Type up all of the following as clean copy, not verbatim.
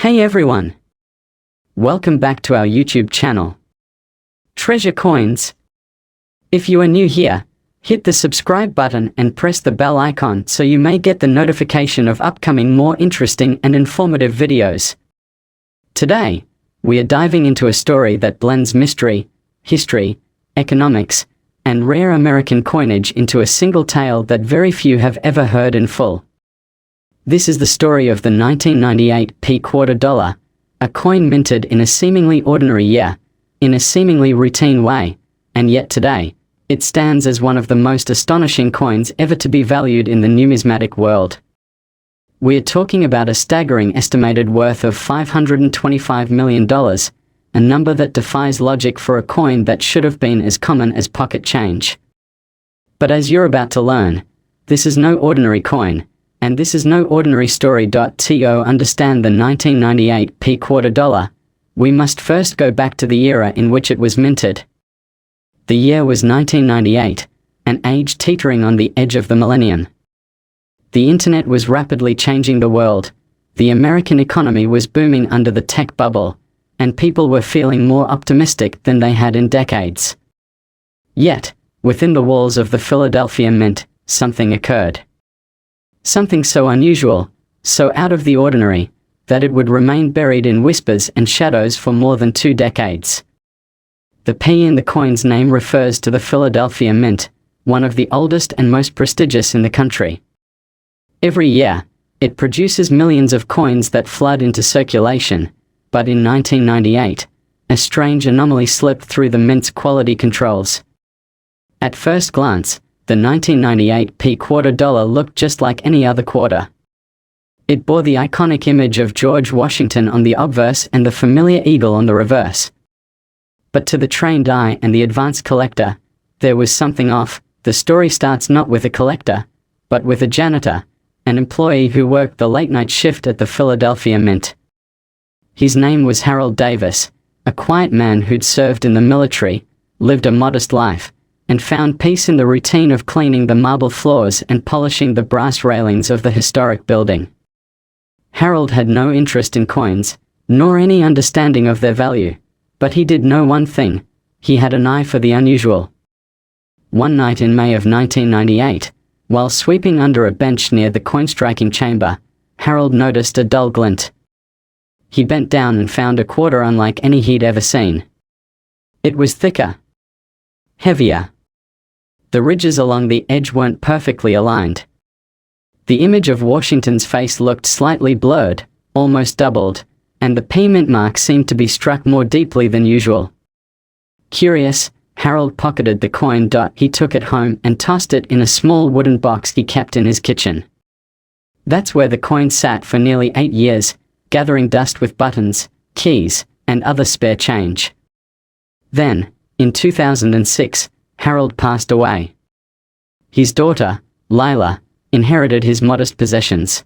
Hey everyone! Welcome back to our YouTube channel, Treasure Coins. If you are new here, hit the subscribe button and press the bell icon so you may get the notification of upcoming more interesting and informative videos. Today, we are diving into a story that blends mystery, history, economics, and rare American coinage into a single tale that very few have ever heard in full. This is the story of the 1998 P quarter dollar, a coin minted in a seemingly ordinary year, in a seemingly routine way, and yet today, it stands as one of the most astonishing coins ever to be valued in the numismatic world. We are talking about a staggering estimated worth of $525 million, a number that defies logic for a coin that should have been as common as pocket change. But as you're about to learn, this is no ordinary coin, and this is no ordinary story. To understand the 1998 P quarter dollar, we must first go back to the era in which it was minted. The year was 1998, an age teetering on the edge of the millennium. The internet was rapidly changing the world, the American economy was booming under the tech bubble, and people were feeling more optimistic than they had in decades. Yet, within the walls of the Philadelphia Mint, something occurred. Something so unusual, so out of the ordinary, that it would remain buried in whispers and shadows for more than 2 decades. The P in the coin's name refers to the Philadelphia Mint, one of the oldest and most prestigious in the country. Every year, it produces millions of coins that flood into circulation, but in 1998, a strange anomaly slipped through the Mint's quality controls. At first glance, the 1998 P quarter dollar looked just like any other quarter. It bore the iconic image of George Washington on the obverse and the familiar eagle on the reverse. But to the trained eye and the advanced collector, there was something off. The story starts not with a collector, but with a janitor, an employee who worked the late-night shift at the Philadelphia Mint. His name was Harold Davis, a quiet man who'd served in the military, lived a modest life, and found peace in the routine of cleaning the marble floors and polishing the brass railings of the historic building. Harold had no interest in coins, nor any understanding of their value, but he did know one thing: he had an eye for the unusual. One night in May of 1998, while sweeping under a bench near the coin-striking chamber, Harold noticed a dull glint. He bent down and found a quarter unlike any he'd ever seen. It was thicker, heavier. The ridges along the edge weren't perfectly aligned. The image of Washington's face looked slightly blurred, almost doubled, and the P mint mark seemed to be struck more deeply than usual. Curious, Harold pocketed the coin. He took it home and tossed it in a small wooden box he kept in his kitchen. That's where the coin sat for nearly 8 years, gathering dust with buttons, keys, and other spare change. Then, in 2006, Harold passed away. His daughter, Lila, inherited his modest possessions.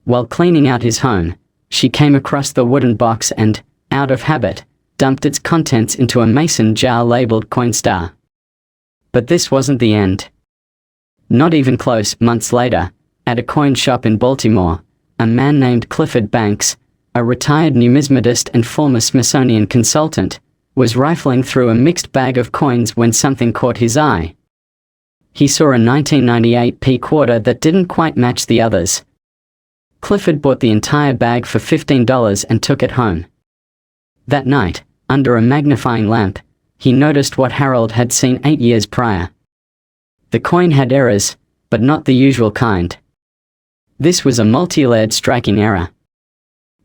While cleaning out his home, she came across the wooden box and, out of habit, dumped its contents into a mason jar labeled Coinstar. But this wasn't the end. Not even close. Months later, at a coin shop in Baltimore, a man named Clifford Banks, a retired numismatist and former Smithsonian consultant, was rifling through a mixed bag of coins when something caught his eye. He saw a 1998 P quarter that didn't quite match the others. Clifford bought the entire bag for $15 and took it home. That night, under a magnifying lamp, he noticed what Harold had seen 8 years prior. The coin had errors, but not the usual kind. This was a multi-layered striking error.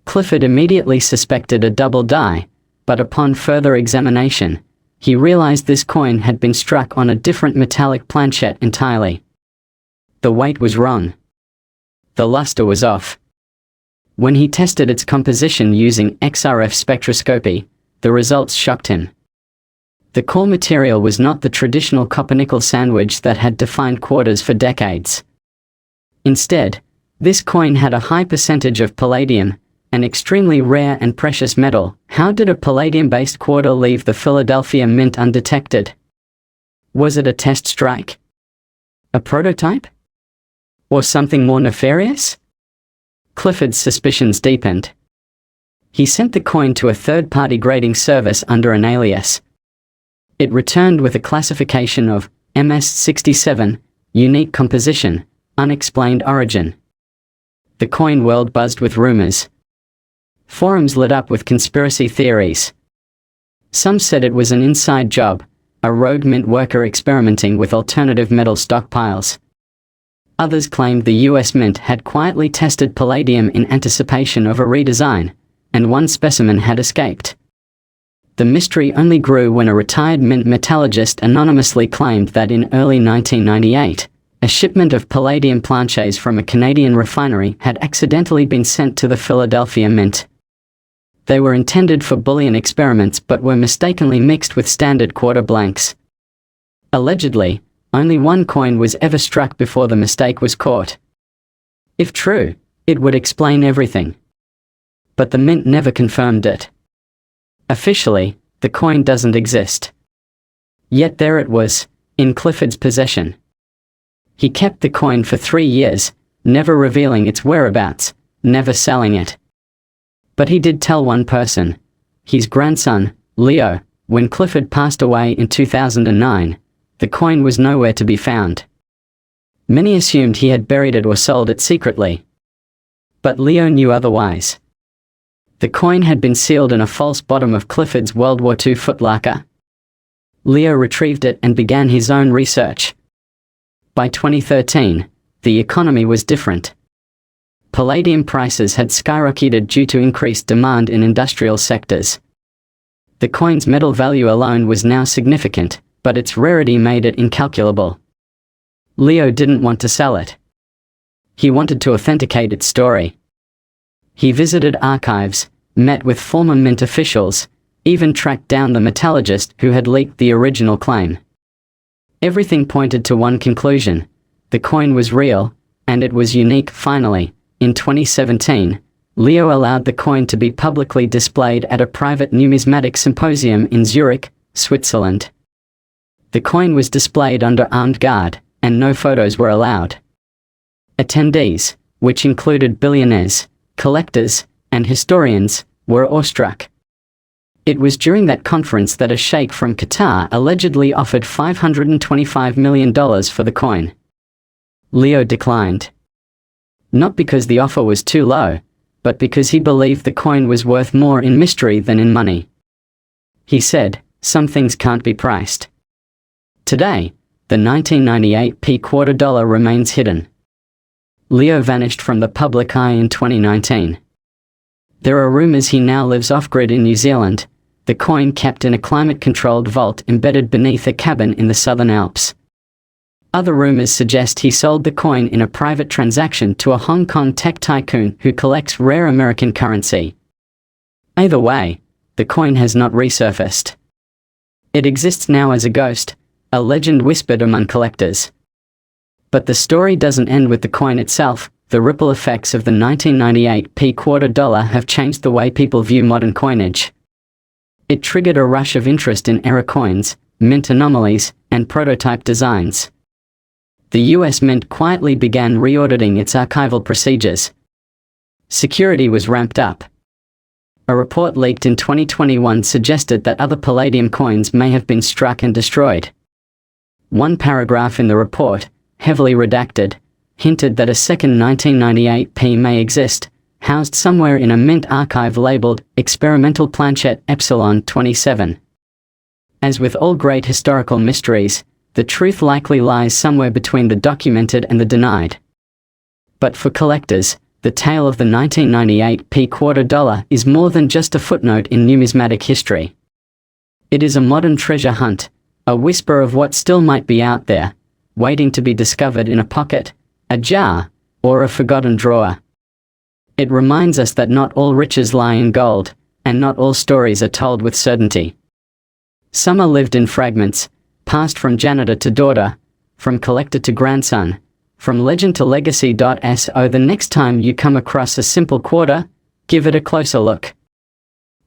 Clifford immediately suspected a double die, but upon further examination, he realized this coin had been struck on a different metallic planchet entirely. The weight was wrong. The luster was off. When he tested its composition using XRF spectroscopy, the results shocked him. The core material was not the traditional copper-nickel sandwich that had defined quarters for decades. Instead, this coin had a high percentage of palladium, an extremely rare and precious metal. How did a palladium-based quarter leave the Philadelphia Mint undetected? Was it a test strike? A prototype? Or something more nefarious? Clifford's suspicions deepened. He sent the coin to a third-party grading service under an alias. It returned with a classification of MS-67, unique composition, unexplained origin. The coin world buzzed with rumors. Forums lit up with conspiracy theories. Some said it was an inside job, a rogue mint worker experimenting with alternative metal stockpiles. Others claimed the US Mint had quietly tested palladium in anticipation of a redesign, and one specimen had escaped. The mystery only grew when a retired mint metallurgist anonymously claimed that in early 1998, a shipment of palladium planches from a Canadian refinery had accidentally been sent to the Philadelphia Mint. They were intended for bullion experiments but were mistakenly mixed with standard quarter blanks. Allegedly, only one coin was ever struck before the mistake was caught. If true, it would explain everything. But the mint never confirmed it. Officially, the coin doesn't exist. Yet there it was, in Clifford's possession. He kept the coin for 3 years, never revealing its whereabouts, never selling it. But he did tell one person, his grandson, Leo. When Clifford passed away in 2009, the coin was nowhere to be found. Many assumed he had buried it or sold it secretly. But Leo knew otherwise. The coin had been sealed in a false bottom of Clifford's World War II footlocker. Leo retrieved it and began his own research. By 2013, the economy was different. Palladium prices had skyrocketed due to increased demand in industrial sectors. The coin's metal value alone was now significant, but its rarity made it incalculable. Leo didn't want to sell it. He wanted to authenticate its story. He visited archives, met with former mint officials, even tracked down the metallurgist who had leaked the original claim. Everything pointed to one conclusion: the coin was real, and it was unique. Finally, in 2017, Leo allowed the coin to be publicly displayed at a private numismatic symposium in Zurich, Switzerland. The coin was displayed under armed guard, and no photos were allowed. Attendees, which included billionaires, collectors, and historians, were awestruck. It was during that conference that a sheikh from Qatar allegedly offered $525 million for the coin. Leo declined. Not because the offer was too low, but because he believed the coin was worth more in mystery than in money. He said, "Some things can't be priced." Today, the 1998 p quarter dollar remains hidden. Leo vanished from the public eye in 2019. There are rumors he now lives off-grid in New Zealand, the coin kept in a climate-controlled vault embedded beneath a cabin in the Southern Alps. Other rumors suggest he sold the coin in a private transaction to a Hong Kong tech tycoon who collects rare American currency. Either way, the coin has not resurfaced. It exists now as a ghost, a legend whispered among collectors. But the story doesn't end with the coin itself. The ripple effects of the 1998 p quarter dollar have changed the way people view modern coinage. It triggered a rush of interest in error coins, mint anomalies, and prototype designs. The US Mint quietly began re-auditing its archival procedures. Security was ramped up. A report leaked in 2021 suggested that other palladium coins may have been struck and destroyed. One paragraph in the report, heavily redacted, hinted that a second 1998 p may exist, housed somewhere in a mint archive labeled Experimental Planchette Epsilon 27. As with all great historical mysteries, the truth likely lies somewhere between the documented and the denied. But for collectors, the tale of the 1998 p quarter dollar is more than just a footnote in numismatic history. It is a modern treasure hunt, a whisper of what still might be out there, waiting to be discovered in a pocket, a jar, or a forgotten drawer. It reminds us that not all riches lie in gold, and not all stories are told with certainty. Some are lived in fragments, passed from janitor to daughter, from collector to grandson, from legend to legacy. So the next time you come across a simple quarter, give it a closer look.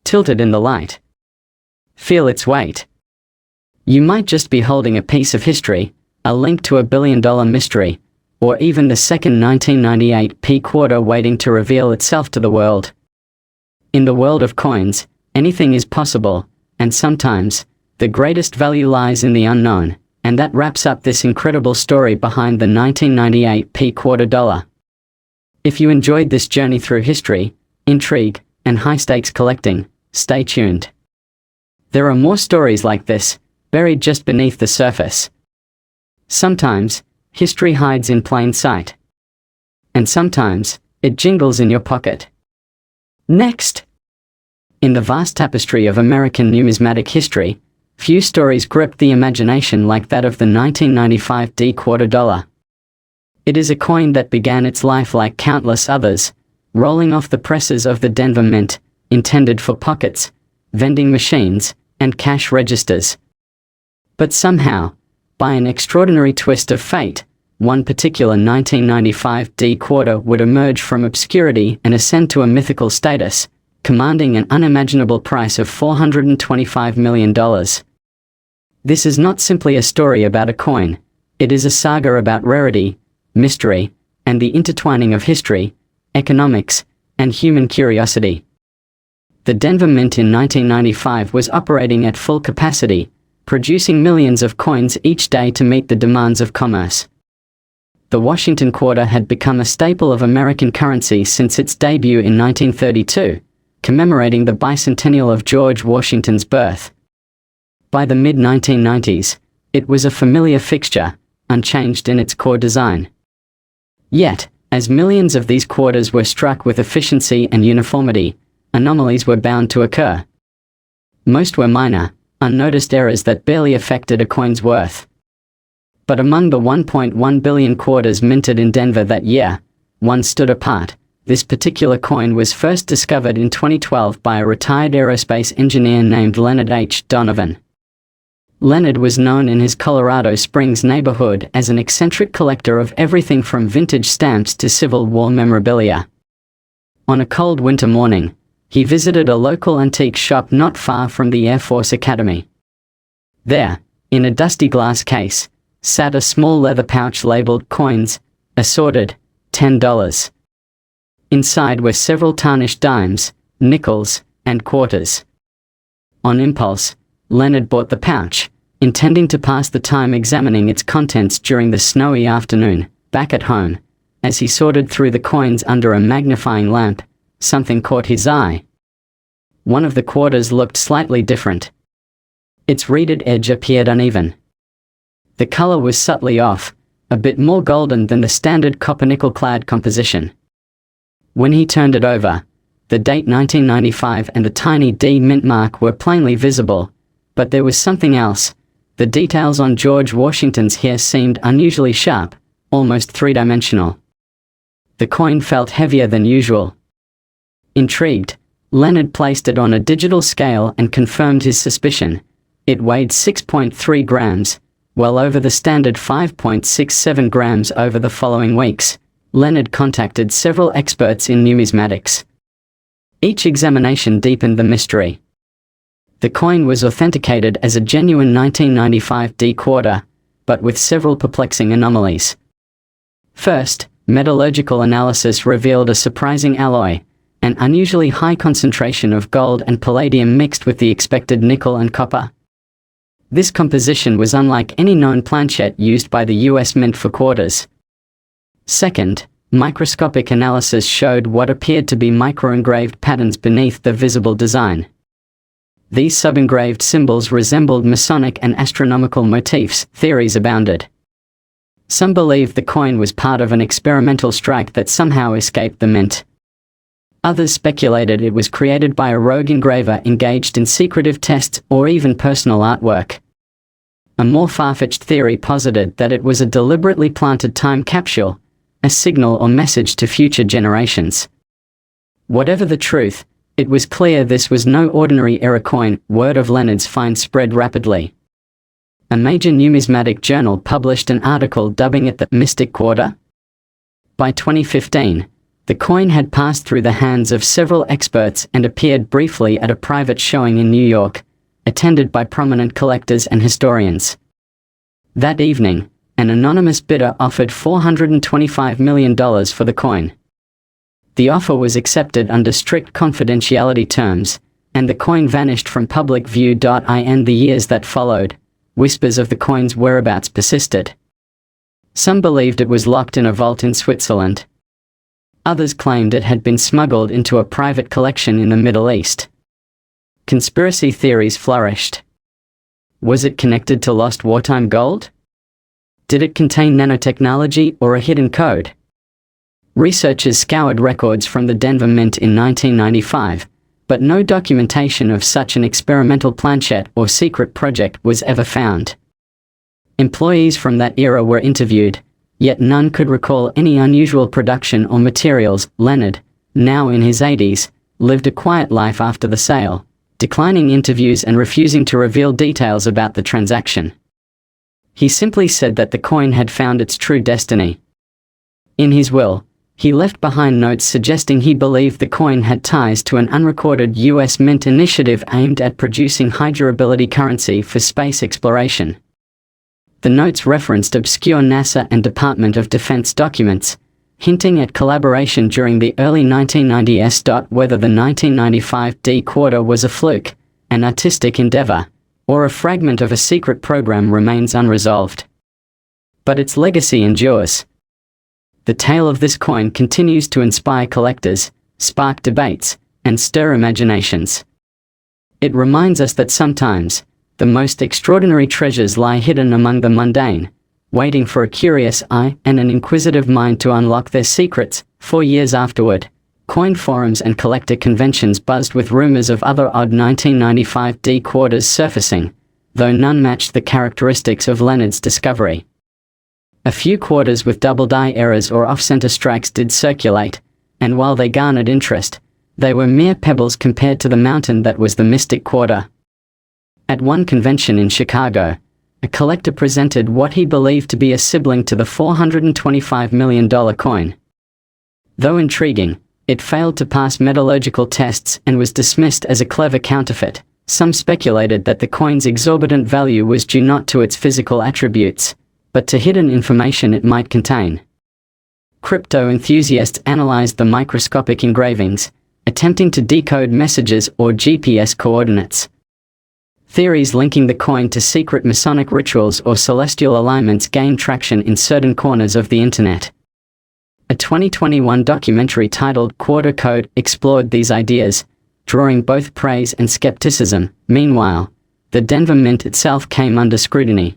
Tilt it in the light. Feel its weight. You might just be holding a piece of history, a link to a billion-dollar mystery, or even the second 1998 p quarter waiting to reveal itself to the world. In the world of coins, anything is possible, and sometimes, the greatest value lies in the unknown, and that wraps up this incredible story behind the 1998 P quarter dollar. If you enjoyed this journey through history, intrigue, and high-stakes collecting, stay tuned. There are more stories like this, buried just beneath the surface. Sometimes, history hides in plain sight. And sometimes, it jingles in your pocket. Next! In the vast tapestry of American numismatic history, few stories grip the imagination like that of the 1995 D quarter dollar. It is a coin that began its life like countless others, rolling off the presses of the Denver Mint, intended for pockets, vending machines, and cash registers. But somehow, by an extraordinary twist of fate, one particular 1995 D quarter would emerge from obscurity and ascend to a mythical status, commanding an unimaginable price of $425 million. This is not simply a story about a coin, it is a saga about rarity, mystery, and the intertwining of history, economics, and human curiosity. The Denver Mint in 1995 was operating at full capacity, producing millions of coins each day to meet the demands of commerce. The Washington quarter had become a staple of American currency since its debut in 1932, commemorating the bicentennial of George Washington's birth. By the mid-1990s, it was a familiar fixture, unchanged in its core design. Yet, as millions of these quarters were struck with efficiency and uniformity, anomalies were bound to occur. Most were minor, unnoticed errors that barely affected a coin's worth. But among the 1.1 billion quarters minted in Denver that year, one stood apart. This particular coin was first discovered in 2012 by a retired aerospace engineer named Leonard H. Donovan. Leonard was known in his Colorado Springs neighborhood as an eccentric collector of everything from vintage stamps to Civil War memorabilia. On a cold winter morning, he visited a local antique shop not far from the Air Force Academy. There, in a dusty glass case, sat a small leather pouch labeled coins, assorted, $10. Inside were several tarnished dimes, nickels, and quarters. On impulse, Leonard bought the pouch, intending to pass the time examining its contents during the snowy afternoon. Back at home, as he sorted through the coins under a magnifying lamp, something caught his eye. One of the quarters looked slightly different. Its reeded edge appeared uneven. The color was subtly off, a bit more golden than the standard copper-nickel-clad composition. When he turned it over, the date 1995 and the tiny D mint mark were plainly visible, but there was something else. The details on George Washington's hair seemed unusually sharp, almost three-dimensional. The coin felt heavier than usual. Intrigued, Leonard placed it on a digital scale and confirmed his suspicion. It weighed 6.3 grams, well over the standard 5.67 grams. Over the following weeks, Leonard contacted several experts in numismatics. Each examination deepened the mystery. The coin was authenticated as a genuine 1995 D quarter, but with several perplexing anomalies. First, metallurgical analysis revealed a surprising alloy, an unusually high concentration of gold and palladium mixed with the expected nickel and copper. This composition was unlike any known planchet used by the US Mint for quarters. Second, microscopic analysis showed what appeared to be micro-engraved patterns beneath the visible design. These sub-engraved symbols resembled Masonic and astronomical motifs. Theories abounded. Some believed the coin was part of an experimental strike that somehow escaped the mint. Others speculated it was created by a rogue engraver engaged in secretive tests or even personal artwork. A more far-fetched theory posited that it was a deliberately planted time capsule, a signal or message to future generations. Whatever the truth, it was clear this was no ordinary error coin. Word of Leonard's find spread rapidly. A major numismatic journal published an article dubbing it the Mystic Quarter. By 2015, the coin had passed through the hands of several experts and appeared briefly at a private showing in New York, attended by prominent collectors and historians. That evening, an anonymous bidder offered $425 million for the coin. The offer was accepted under strict confidentiality terms, and the coin vanished from public view. In the years that followed, whispers of the coin's whereabouts persisted. Some believed it was locked in a vault in Switzerland. Others claimed it had been smuggled into a private collection in the Middle East. Conspiracy theories flourished. Was it connected to lost wartime gold? Did it contain nanotechnology or a hidden code? Researchers scoured records from the Denver Mint in 1995, but no documentation of such an experimental planchette or secret project was ever found. Employees from that era were interviewed, yet none could recall any unusual production or materials. Leonard, now in his 80s, lived a quiet life after the sale, declining interviews and refusing to reveal details about the transaction. He simply said that the coin had found its true destiny. In his will, he left behind notes suggesting he believed the coin had ties to an unrecorded U.S. Mint initiative aimed at producing high-durability currency for space exploration. The notes referenced obscure NASA and Department of Defense documents, hinting at collaboration during the early 1990s. Whether the 1995 D-Quarter was a fluke, an artistic endeavor, or a fragment of a secret program remains unresolved. But its legacy endures. The tale of this coin continues to inspire collectors, spark debates, and stir imaginations. It reminds us that sometimes, the most extraordinary treasures lie hidden among the mundane, waiting for a curious eye and an inquisitive mind to unlock their secrets. 4 years afterward, coin forums and collector conventions buzzed with rumors of other odd 1995 D-Quarters surfacing, though none matched the characteristics of Leonard's discovery. A few quarters with double die errors or off-center strikes did circulate, and while they garnered interest, they were mere pebbles compared to the mountain that was the Mystic Quarter. At one convention in Chicago, a collector presented what he believed to be a sibling to the $425 million coin. Though intriguing, it failed to pass metallurgical tests and was dismissed as a clever counterfeit. Some speculated that the coin's exorbitant value was due not to its physical attributes, but to hidden information it might contain. Crypto enthusiasts analyzed the microscopic engravings, attempting to decode messages or GPS coordinates. Theories linking the coin to secret Masonic rituals or celestial alignments gained traction in certain corners of the internet. A 2021 documentary titled Quarter Code explored these ideas, drawing both praise and skepticism. Meanwhile, the Denver Mint itself came under scrutiny.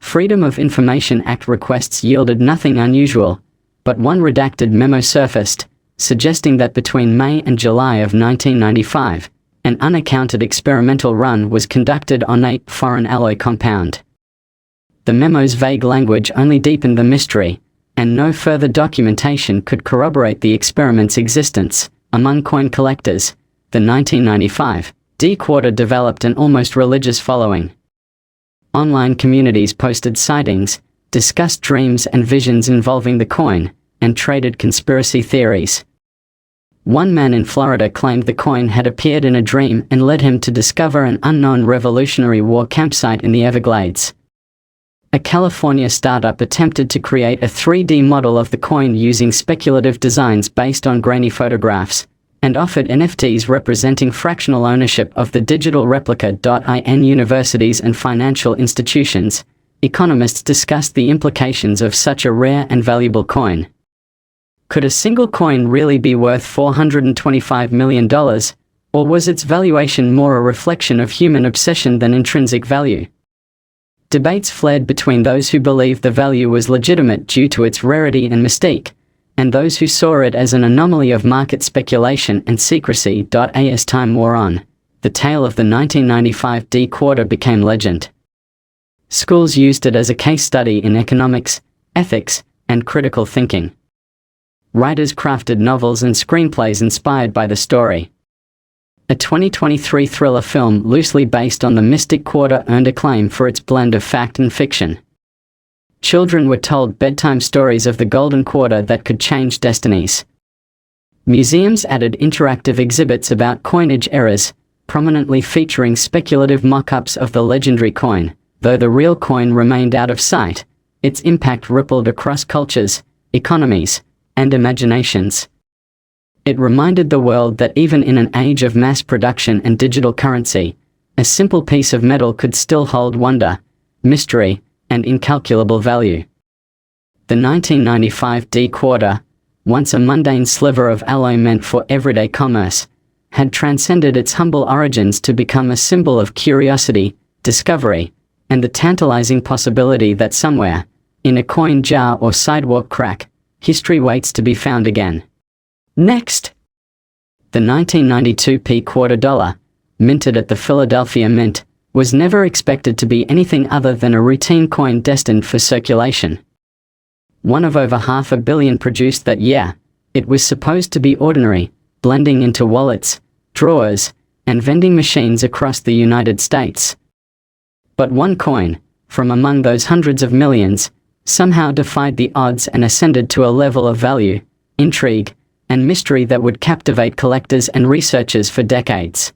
Freedom of Information Act requests yielded nothing unusual, but one redacted memo surfaced, suggesting that between May and July of 1995, an unaccounted experimental run was conducted on a foreign alloy compound. The memo's vague language only deepened the mystery, and no further documentation could corroborate the experiment's existence. Among coin collectors, the 1995 D-Quarter developed an almost religious following. Online communities posted sightings, discussed dreams and visions involving the coin, and traded conspiracy theories. One man in Florida claimed the coin had appeared in a dream and led him to discover an unknown Revolutionary War campsite in the Everglades. A California startup attempted to create a 3D model of the coin using speculative designs based on grainy photographs, and offered NFTs representing fractional ownership of the digital replica. In universities and financial institutions, economists discussed the implications of such a rare and valuable coin. Could a single coin really be worth $425 million, or was its valuation more a reflection of human obsession than intrinsic value? Debates flared between those who believed the value was legitimate due to its rarity and mystique, and those who saw it as an anomaly of market speculation and secrecy. As time wore on, the tale of the 1995 D-Quarter became legend. Schools used it as a case study in economics, ethics, and critical thinking. Writers crafted novels and screenplays inspired by the story. A 2023 thriller film loosely based on the Mystic Quarter earned acclaim for its blend of fact and fiction. Children were told bedtime stories of the Golden Quarter that could change destinies. Museums added interactive exhibits about coinage errors, prominently featuring speculative mock-ups of the legendary coin. Though the real coin remained out of sight, its impact rippled across cultures, economies, and imaginations. It reminded the world that even in an age of mass production and digital currency, a simple piece of metal could still hold wonder, mystery, and incalculable value. The 1995 D quarter, once a mundane sliver of alloy meant for everyday commerce, had transcended its humble origins to become a symbol of curiosity, discovery, and the tantalizing possibility that somewhere, in a coin jar or sidewalk crack, history waits to be found again. Next! The 1992 P quarter dollar, minted at the Philadelphia Mint, was never expected to be anything other than a routine coin destined for circulation. One of over 500 million produced that year, it was supposed to be ordinary, blending into wallets, drawers, and vending machines across the United States. But one coin, from among those hundreds of millions, somehow defied the odds and ascended to a level of value, intrigue, and mystery that would captivate collectors and researchers for decades.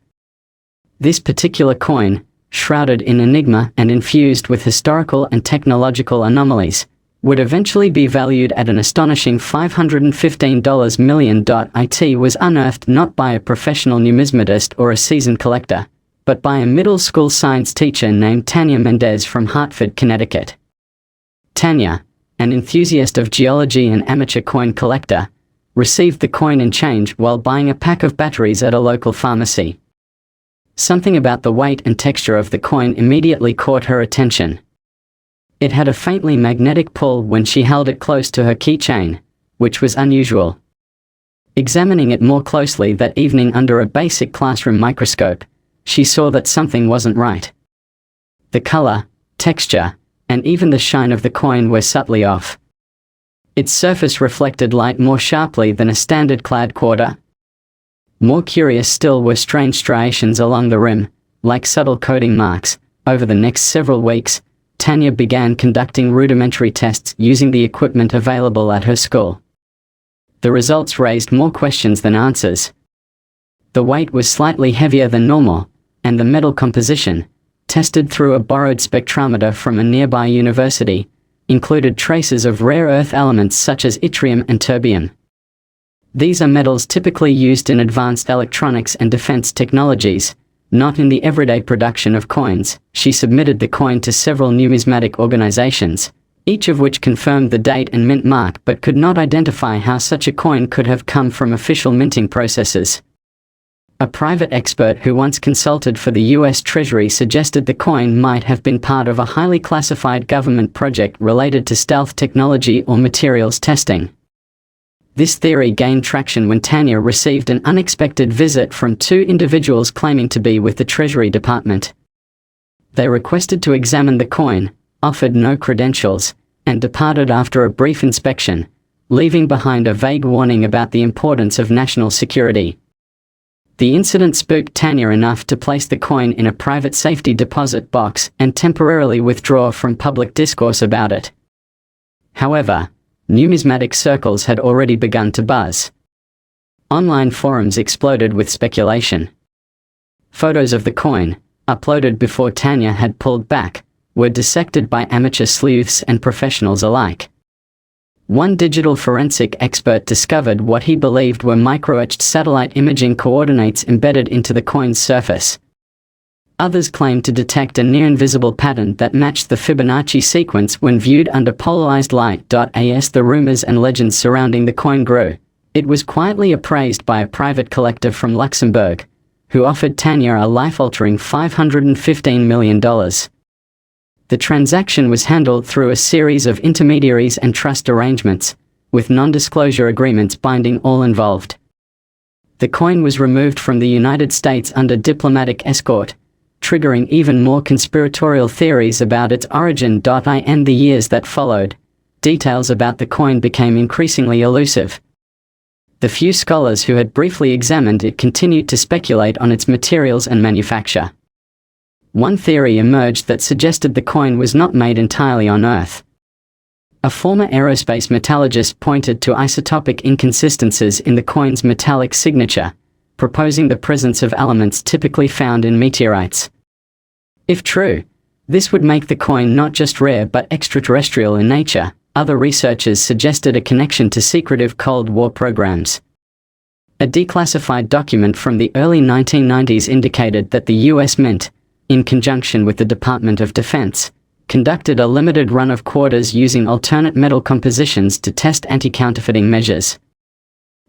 This particular coin, shrouded in enigma and infused with historical and technological anomalies, would eventually be valued at an astonishing $515 million. It was unearthed not by a professional numismatist or a seasoned collector, but by a middle school science teacher named Tanya Mendez from Hartford, Connecticut. Tanya, an enthusiast of geology and amateur coin collector, received the coin in change while buying a pack of batteries at a local pharmacy. Something about the weight and texture of the coin immediately caught her attention. It had a faintly magnetic pull when she held it close to her keychain, which was unusual. Examining it more closely that evening under a basic classroom microscope, she saw that something wasn't right. The color, texture, and even the shine of the coin were subtly off. Its surface reflected light more sharply than a standard clad quarter. More curious still were strange striations along the rim, like subtle coating marks. Over the next several weeks, Tanya began conducting rudimentary tests using the equipment available at her school. The results raised more questions than answers. The weight was slightly heavier than normal, and the metal composition, tested through a borrowed spectrometer from a nearby university, included traces of rare earth elements such as yttrium and terbium. These are metals typically used in advanced electronics and defense technologies, not in the everyday production of coins. She submitted the coin to several numismatic organizations, each of which confirmed the date and mint mark but could not identify how such a coin could have come from official minting processes. A private expert who once consulted for the U.S. Treasury suggested the coin might have been part of a highly classified government project related to stealth technology or materials testing. This theory gained traction when Tanya received an unexpected visit from two individuals claiming to be with the Treasury Department. They requested to examine the coin, offered no credentials, and departed after a brief inspection, leaving behind a vague warning about the importance of national security. The incident spooked Tanya enough to place the coin in a private safety deposit box and temporarily withdraw from public discourse about it. However, numismatic circles had already begun to buzz. Online forums exploded with speculation. Photos of the coin, uploaded before Tanya had pulled back, were dissected by amateur sleuths and professionals alike. One digital forensic expert discovered what he believed were micro-etched satellite imaging coordinates embedded into the coin's surface. Others claimed to detect a near-invisible pattern that matched the Fibonacci sequence when viewed under polarized light. As the rumors and legends surrounding the coin grew, it was quietly appraised by a private collector from Luxembourg, who offered Tanya a life-altering $515 million. The transaction was handled through a series of intermediaries and trust arrangements, with non-disclosure agreements binding all involved. The coin was removed from the United States under diplomatic escort, triggering even more conspiratorial theories about its origin. In the years that followed, details about the coin became increasingly elusive. The few scholars who had briefly examined it continued to speculate on its materials and manufacture. One theory emerged that suggested the coin was not made entirely on Earth. A former aerospace metallurgist pointed to isotopic inconsistencies in the coin's metallic signature, proposing the presence of elements typically found in meteorites. If true, this would make the coin not just rare but extraterrestrial in nature. Other researchers suggested a connection to secretive Cold War programs. A declassified document from the early 1990s indicated that the US Mint, in conjunction with the Department of Defense, conducted a limited run of quarters using alternate metal compositions to test anti-counterfeiting measures.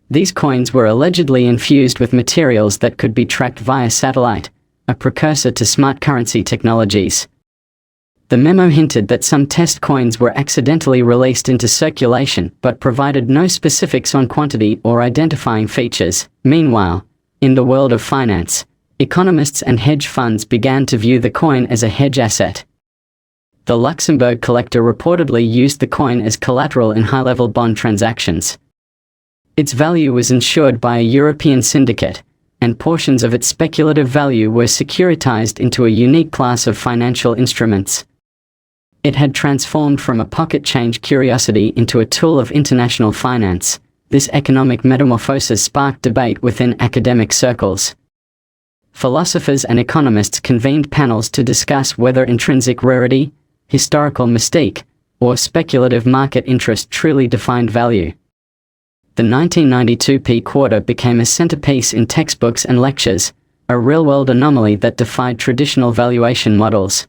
These coins were allegedly infused with materials that could be tracked via satellite, a precursor to smart currency technologies. The memo hinted that some test coins were accidentally released into circulation but provided no specifics on quantity or identifying features. Meanwhile, in the world of finance, economists and hedge funds began to view the coin as a hedge asset. The Luxembourg collector reportedly used the coin as collateral in high-level bond transactions. Its value was insured by a European syndicate, and portions of its speculative value were securitized into a unique class of financial instruments. It had transformed from a pocket change curiosity into a tool of international finance. This economic metamorphosis sparked debate within academic circles. Philosophers and economists convened panels to discuss whether intrinsic rarity, historical mystique, or speculative market interest truly defined value. The 1992 P quarter became a centerpiece in textbooks and lectures, a real-world anomaly that defied traditional valuation models.